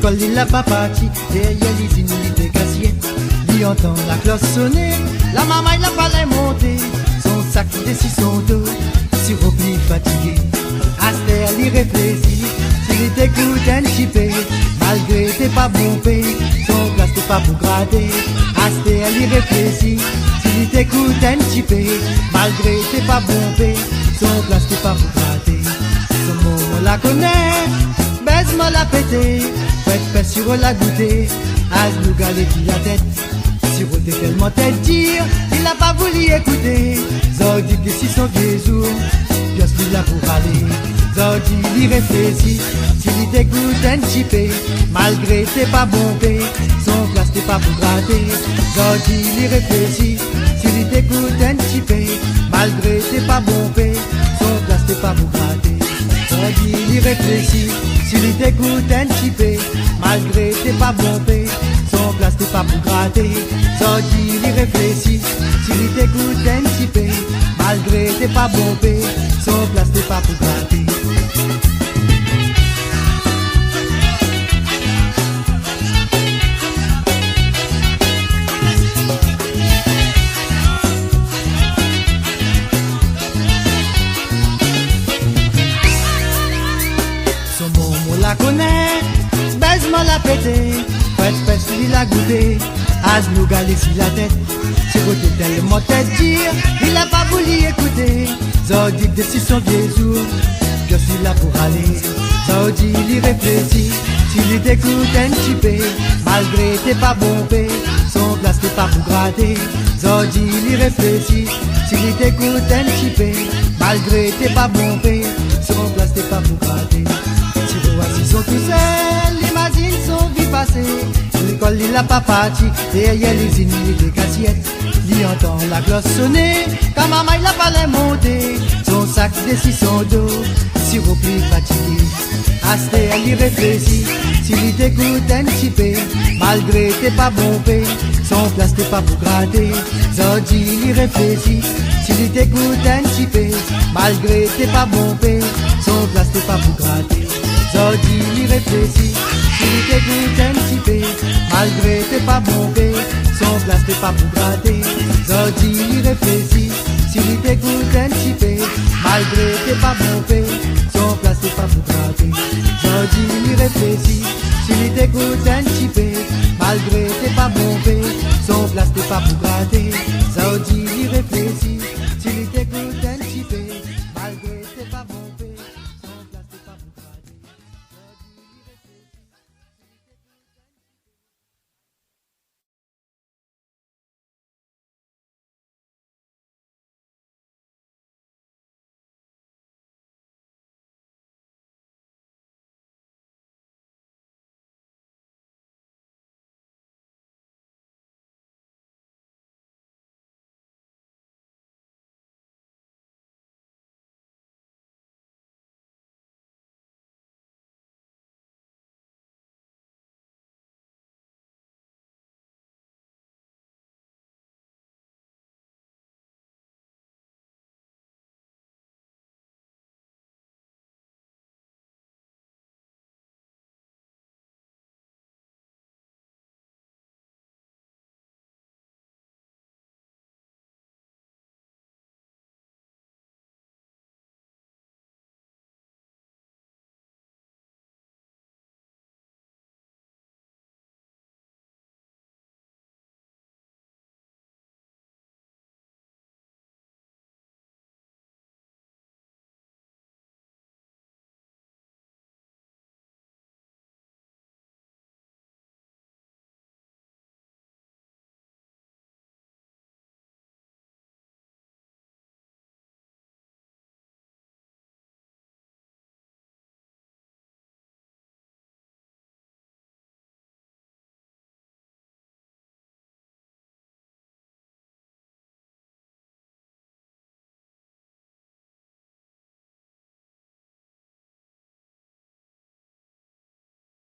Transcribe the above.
l'école il n'a pas parti, derrière les inunités cassiettes. Il entend la cloche sonner, la maman il a pas les monter, son sac dessus son dos, sur au plus fatigué. Aster il réfléchit, s'il t'écoute un petit peu, malgré t'es pas bombé, son place t'es pas pour gratter. Aster il réfléchit, s'il t'écoute un petit peu, malgré t'es pas bombé, son place t'es pas pour gratter. Ce mot on la connaît, baise-moi la pété, faites sur la goûter, as nous galer qui la tête. Siroté tellement tête dire, il n'a pas voulu écouter. Zodi que si son vieux jour, Dios lui là pour aller. Zodi il réfléchit, s'il t'écoute un petit peu, malgré t'es pas bombé, son place t'es pas pour gratter. Zodi il réfléchit, s'il t'écoute un petit peu, malgré t'es pas bombé, son place t'es pas pour gratter. Zodi il réfléchit, s'il t'écoute un petit peu, malgré t'es pas bombé, son place t'es pas pour gratter. Zodi il réfléchit, s'il t'écoute un petit peu, malgré t'es pas bombé, son place t'es pas pour gratter. Son mot on la connaît, baise-moi la pété, faites il a goûté, as nous galer si la tête, siroté tellement tête dire, il n'a pas voulu écouter. Zodi de si son vieux jour, je suis là pour aller. Zodi il réfléchit, s'il t'écoute un petit peu, malgré t'es pas bombé, son place t'es pas pour gratter. Zodi il réfléchit, s'il t'écoute un petit peu, malgré t'es pas bombé, son place t'es pas pour gratter. Si vous assis sont tout seuls, imagine son vie passée. L'école il n'a pas parti, derrière les inunités cassiettes. Il entend la cloche sonner, quand maman il a pas les monter, son sac dessus son dos, sur au plus fatigué. Aster il réfléchit, s'il t'écoute un petit peu, malgré t'es pas bombé, son place t'es pas pour gratter. Zodi il réfléchit, s'il t'écoute un petit peu, malgré t'es pas bombé, son place t'es pas pour gratter. Zodi il réfléchit, s'il t'écoute un petit peu, malgré t'es pas bombé, son place t'es pas pour gratter. Zodi il réfléchit, s'il t'écoute un petit peu, malgré t'es pas bombé, son place t'es pas pour gratter. Zodi il réfléchit, s'il t'écoute un petit peu, malgré t'es pas bombé, son place t'es pas pour gratter. Zodi il réfléchit.